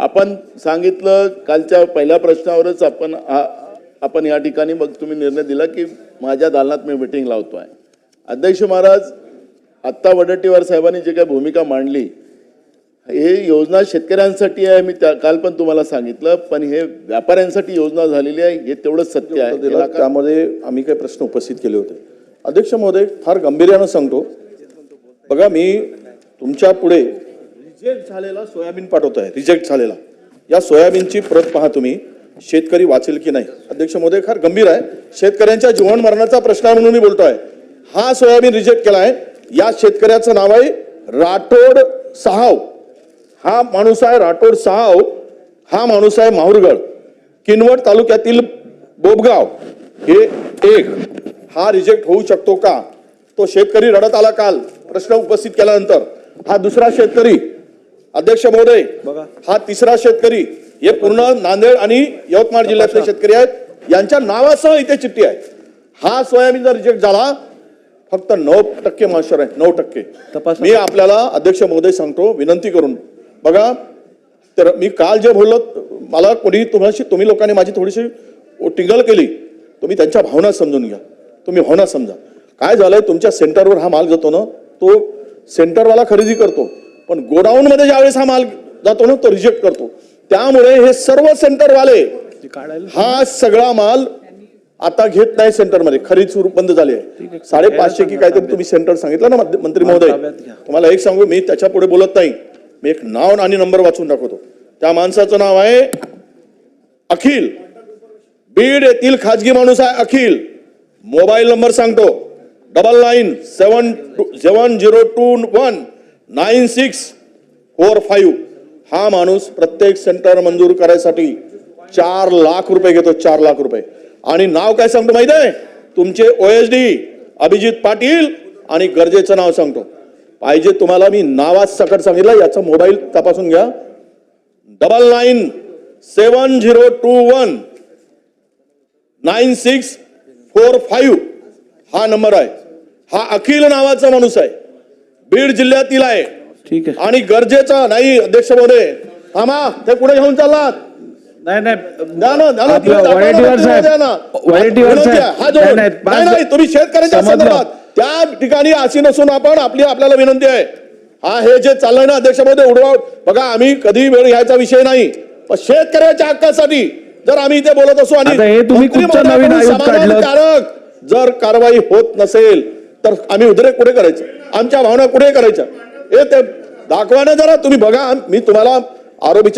आपण सांगितलं कालच्या पहिल्या प्रश्नावरच आपण या ठिकाणी मग तुम्ही निर्णय दिला की माझ्या दालनात मी मीटिंग लावतोय. अध्यक्ष महाराज, आत्ता वडेट्टीवार साहेबांनी जे काही भूमिका मांडली, हे योजना शेतकऱ्यांसाठी आहे. मी काल पण तुम्हाला सांगितलं, पण हे व्यापाऱ्यांसाठी योजना झालेली आहे, हे तेवढंच सत्य आहे. त्यामध्ये आम्ही काही प्रश्न उपस्थित केले होते. अध्यक्ष महोदय, फार गांभीर्यानं सांगतो, बघा मी तुमच्या पुढे रिजेक्ट झालेला सोयाबीन पाठवत आहे. रिजेक्ट झालेला या सोयाबीनची प्रत पहा तुम्ही. शेतकरी वाचेल की नाही. अध्यक्ष महोदय, फार गंभीर आहे. शेतकऱ्यांच्या जीवन मरणाचा प्रश्न आहे म्हणून मी बोलतोय. हा सोयाबीन रिजेक्ट केला आहे. या शेतकऱ्याचं नाव आहे राठोड साहाव. हा माणूस आहे राठोड साहाव. हा माणूस आहे माहुरगड, किनवट तालुक्यातील बोबगाव. हे एक हा रिजेक्ट होऊ शकतो का? तो शेतकरी रडत आला काल प्रश्न उपस्थित केल्यानंतर. हा दुसरा शेतकरी. अध्यक्ष महोदय, हा तिसरा शेतकरी. हे पूर्ण नांदेड आणि यवतमाळ जिल्ह्यातले शेतकरी आहेत. यांच्या नावासह इथे चिठ्ठी आहे. हा सोयाबीन जर रिजेक्ट झाला, फक्त 9% मॉइश्चर आहे. 9%. मी आपल्याला अध्यक्ष महोदय सांगतो, विनंती करून बघा. तर मी काल जे बोललो, मला कोणी तुम्ही लोकांनी माझी थोडीशी टिंगल केली. तुम्ही त्यांच्या भावना समजून घ्या. तुम्ही भावना समजा. काय झालंय, तुमच्या सेंटरवर हा माल जातो ना, तो सेंटरवाला खरेदी करतो, पण गोडाऊन मध्ये ज्यावेळेस हा माल जातो ना, तो रिजेक्ट करतो. त्यामुळे हे सर्व सेंटरवाले हा सगळा माल आता घेत नाही. सेंटरमध्ये खरेदी सुरू बंद झाली आहे. 550 की काहीतरी तुम्ही सेंटर सांगितलं ना मंत्री महोदय. तुम्हाला एक सांगू, मी त्याच्या पुढे बोलत नाही. मी एक नाव आणि नंबर वाचून दाखवतो. त्या माणसाचं नाव आहे अखिल. बीड येथील खाजगी माणूस आहे अखिल. मोबाईल नंबर सांगतो, 9970219645. हा माणूस प्रत्येक सेंटर मंजूर करायसाठी 4 लाख रुपये घेतो. 4 लाख रुपये. आणि नाव काय सांगतो माहिती आहे? तुमचे OSD अभिजित पाटील. आणि गरजेचं नाव सांगतो, पाहिजे तुम्हाला मी नावात सकट सांगितलं. याचा मोबाईल तपासून घ्या. 9970219645 हा नंबर आहे. हा अखिल नावाचा माणूस आहे. बीड जिल्ह्यातील आहे. ठीक आहे. आणि गरजेचा नाही. अध्यक्ष महोदय, थांबा. ते पुढे घेऊन चाललात. नाही तुम्ही शेतकऱ्यांच्या संदर्भात त्या ठिकाणी अशी नसून आपल्याला विनंती आहे. हा हे जे चाललंय ना अध्यक्ष महोदय, उडवा बघा. आम्ही कधी वेळ घ्यायचा विषय नाही, पण शेतकऱ्याच्या हक्कासाठी जर आम्ही इथे बोलत असू आणि समाधानकारक जर कारवाई होत नसेल तर आम्ही उद्रेक कुठे करायचं? आमच्या भावना कुठे करायच्या? हे ते दाखवा ना जरा. तुम्ही बघा, मी तुम्हाला आरोपीच्या